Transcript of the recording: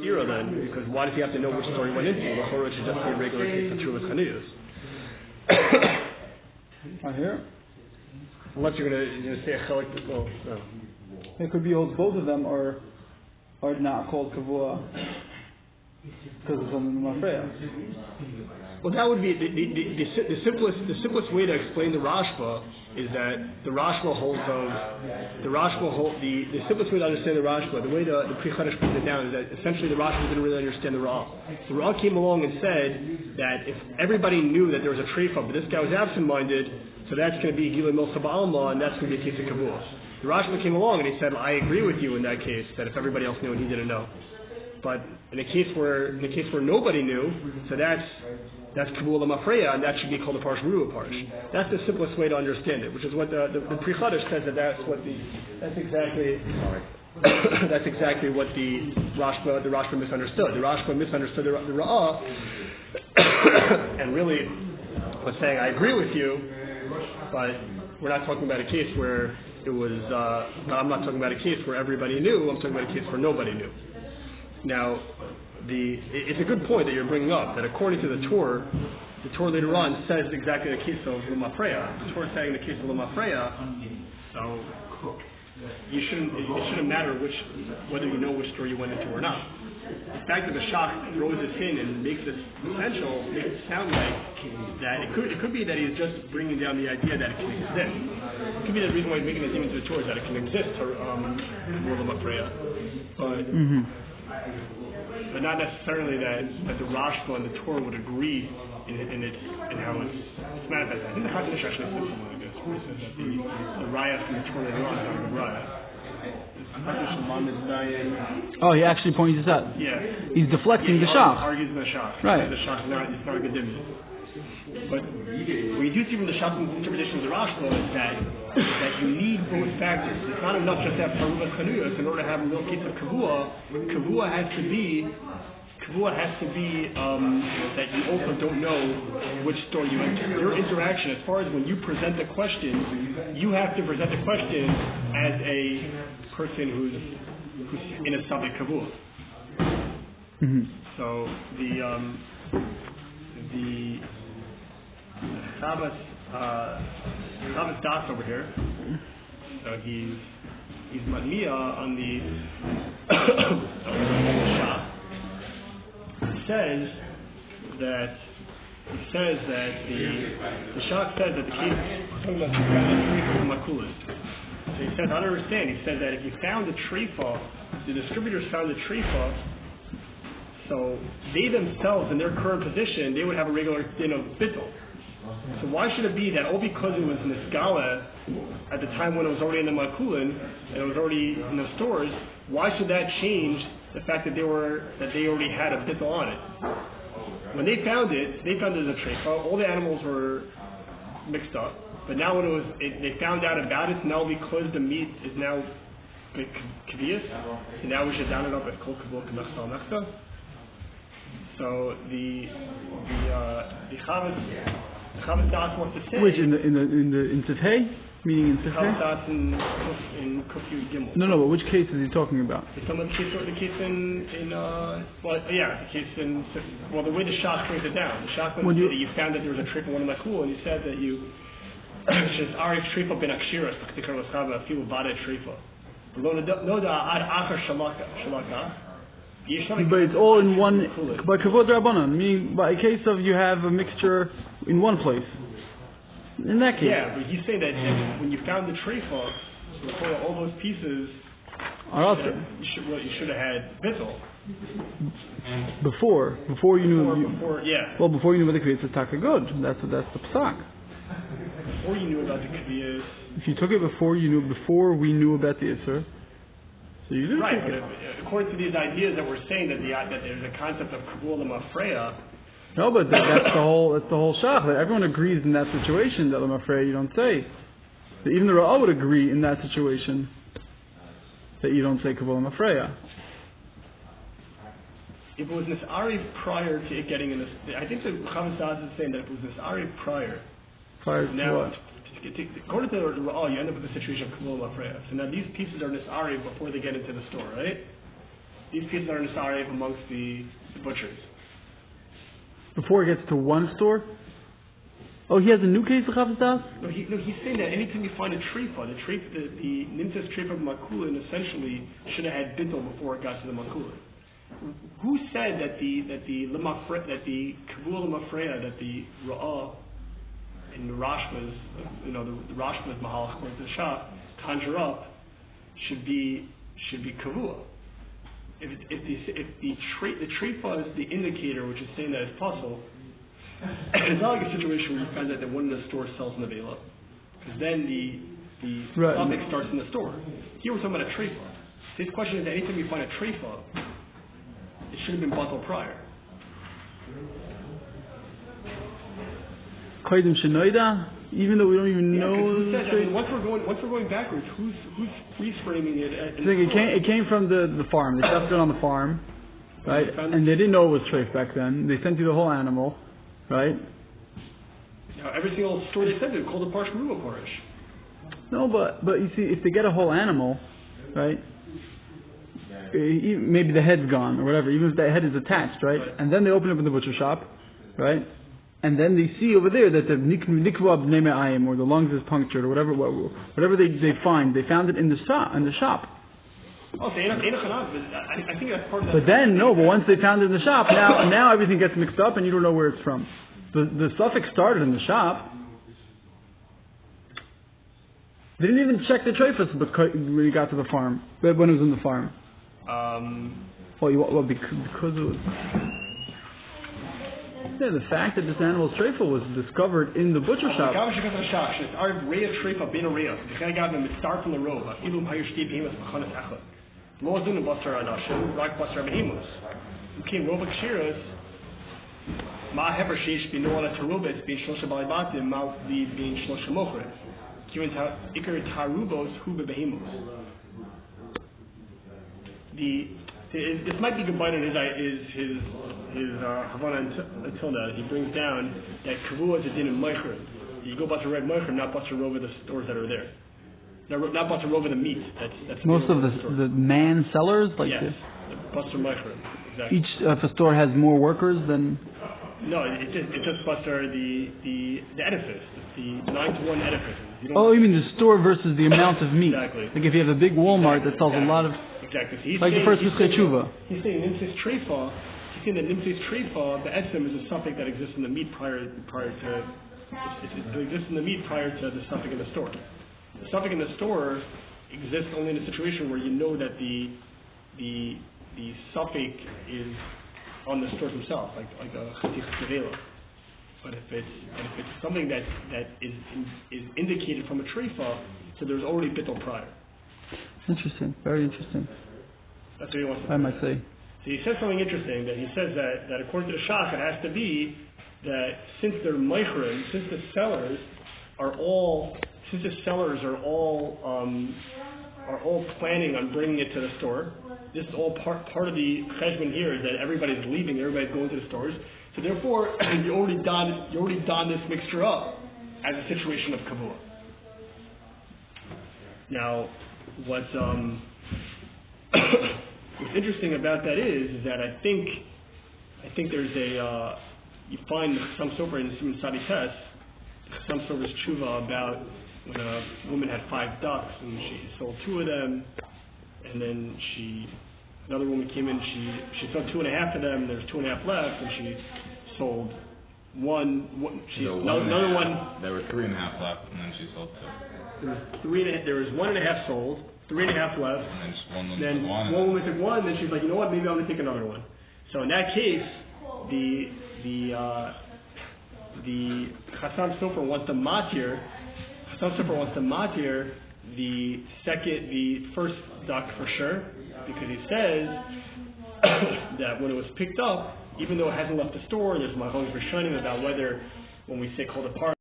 Zero then, because why does he have to know which store he went into? The horror should just be a regular case of true chaniyos. Right here. Unless you're gonna say a chelik, well, no. It could be both of them are not called Kavua because it's on the Mafreya. Well, that would be the simplest way to explain the Rashba is that the Rashba holds the simplest way to understand the Rashba, the way the Pri Chadash puts it down is that essentially the Rashba didn't really understand the Ra. The Ra came along and said that if everybody knew that there was a treifa, but this guy was absent-minded, so that's going to be Gila Milsa Ba'alma, and that's going to be a case of Kavua. The Rashba came along and he said, I agree with you in that case, that if everybody else knew and he didn't know. But in a case where nobody knew, so that's Kavua Mafreya, and that should be called a Parsh Ruah Parsh. That's the simplest way to understand it, which is what the Pri Chadash says that's exactly what the Rashba misunderstood. The Rashba misunderstood the Ra'ah, and really was saying, I agree with you, but we're not talking about a case where it was. I'm not talking about a case where everybody knew. I'm talking about a case where nobody knew. Now, it's a good point that you're bringing up, that according to the Torah later on says exactly the case of L'Mafreya. The Torah is saying the case of L'Mafreya, so it shouldn't matter whether you know which store you went into or not. The fact that the Shach throws this in and makes this essential makes it sound like that it could be that he's just bringing down the idea that it can exist. It could be the reason why he's making this into the Torah is that it can exist for L'Mafreya. But not necessarily that the Rashba and the Torah would agree in how it's manifested. I think the Chazon Ish actually says something like this, where he says that the Raya from the Torah later on is not a good Raya. Oh, he actually points this out. Yeah. He's deflecting the Shach. Argues the Shach. Right. The Shach is not a good dimmy. But what you do see from the Shach's interpretation of the Rashba is that you need both factors. It's not enough just to have Paruva Chanuyos. In order to have a real case of Kavua has to be that you also don't know which store you enter. Your interaction, as far as when you present the question, you have to present the question as a person who's in a subject Kavua. So the Chavas Das over here. So he's Madmiya on the Shach. He says that the Shach says that the case talking about the makulas. So he says, I don't understand. He said that if you found a treifa, the distributors found a treifa, so they themselves in their current position they would have a regular bittul. So why should it be that all because it was Nisgala at the time when it was already in the Makulin and it was already in the stores, why should that change the fact that they already had a bittul on it? When they found it as a treifa. All the animals were mixed up, but now when they found out about it, now because the meat is now kaviyas, so now we should down it up as kol kavua Kemechtza. So the Chavas Das wants to say. Which in Tzitei? Meaning in Tzitei? Chavas Das in Kufi Gimel. No, but which case is he talking about? The case the way the Shach brings it down. The Shach said that you found that there was a trip in one of my cool, and you said that you says Arif Trifa ben Akshiras Tikar Lasava Fiu Bada Trifa. No da Ad Achar Shalaka. But it's all in one, by Kavod Rabbanan, meaning by a case of you have a mixture in one place. In that case. Yeah, but he's saying that when you found the treifa, all those pieces, you should have had bittul. Before you knew. Well, before you knew about the kviyas, it's taka good. That's the psak. Before you knew about the kviyas. If you took it before we knew about the isser. So you did right, but according to these ideas that we're saying that there's a concept of Kavua L'Mafreya. No, but that's the whole shach. Everyone agrees in that situation that L'Mafreya you don't say. That even the Ra'ah would agree in that situation that you don't say Kavua L'Mafreya. If it was Nis'ari prior to it getting in this, I think the Chavas Das is saying that if it was Nis'ari prior to what? According to the Ra'ah, you end up with the situation of Kavua L'Mafreya. So now these pieces are Nis'ari before they get into the store, right? These pieces are Nasarev amongst the butchers. Before it gets to one store? Oh, he has a new case of Chavdas? No, he's saying that anytime you find a treifa, the Nimtzas treifa Makulin essentially should have had bittul before it got to the Makulin. Who said that the Kavua Lemafreya, that the Ra'ah and the Rashba's, the Rashba's Mahalach according to the Shah, conjure up should be Kavua. If the treifa is the indicator, which is saying that it's possible, it's not like a situation where you find out that one of the stores sells nevela, because then the suffix starts in the store. Here we're talking about a treifa. His question is that anytime you find a treifa, it should have been batal prior. Kodim Shenoida, even though we don't even know. Once we're going backwards, who's reframing it? It came from the farm. They stuffed it on the farm, right? And they didn't know it was treif back then. They sent you the whole animal, right? Now, every single store they sent it called a Parsh Ruba Parish. No, but you see, if they get a whole animal, right? Maybe the head's gone or whatever, even if the head is attached, right? And then they open up in the butcher shop, right? And then they see over there that the nikwa b'nei me'ayim, or the lungs is punctured, or whatever they find. They found it in the shop. Oh, so I think that's part of that. But then, no, but once they found it in the shop, now everything gets mixed up and you don't know where it's from. The suffix started in the shop. They didn't even check the treifas when you got to the farm, when it was in the farm. Because it was... Yeah, the fact that this animal's treifa was discovered in the butcher shop. From the road. Okay, Rova Kshiras, Ma Hever Sheish Binola Tarubes being Shlosha Balibatim, Mal being Shlosha Mochre. Ikar Tarubos Hube Behemus. This might be combined in his Havana until now. He brings down that Kavua is a din in Meicher. You go about to red Meicher, not about to rover the stores that are there. Not about to rover the meat. That's most of the man sellers, like yes, this. Buster Meicher, exactly. Each if a store has more workers than. No, it just Buster the edifice, the 9-to-1 edifice. You mean the store versus the amount of meat? Exactly. Like if you have a big Walmart that sells a lot of. Exactly. So like the first Mitzvah Tshuva. He's saying Nimtzis Treifa. He's saying that Nimtzis Treifa, the etzem, is a suffix that exists in the meat prior to. It exists in the meat prior to the suffix in the store. The suffix in the store exists only in a situation where you know that the suffix is on the stores themselves, like a chatif nevela. But if it's something that is indicated from a treifa, so there's already bittul prior. Interesting, very interesting. That's what he wants to I might say. So he says something interesting, that he says that according to the Shach, it has to be that since they're meichrim, since the sellers are all planning on bringing it to the store. This is all part of the cheshbon here, is that everybody's leaving, everybody's going to the stores. So therefore, you already done this mixture up as a situation of kavua. Now, what's interesting about that is that I think there's you find some sofer in Simon Sadi Test, some sofer's tshuva about when a woman had 5 ducks and she sold 2 of them, and then another woman came in, she sold 2.5 of them, and there's 2.5 left, and she sold one. Another one. There were 3.5 left, and then she sold 2. There was 1.5 sold, 3.5 left. And then one woman took one, then she's like, you know what, maybe I'm going to take another one. So in that case, the Chassam Sofer wants to matir. Chassam Sofer wants to matir the first duck for sure, because he says that when it was picked up, even though it hasn't left the store, there's mahlokas rishonim about whether when we say called apart.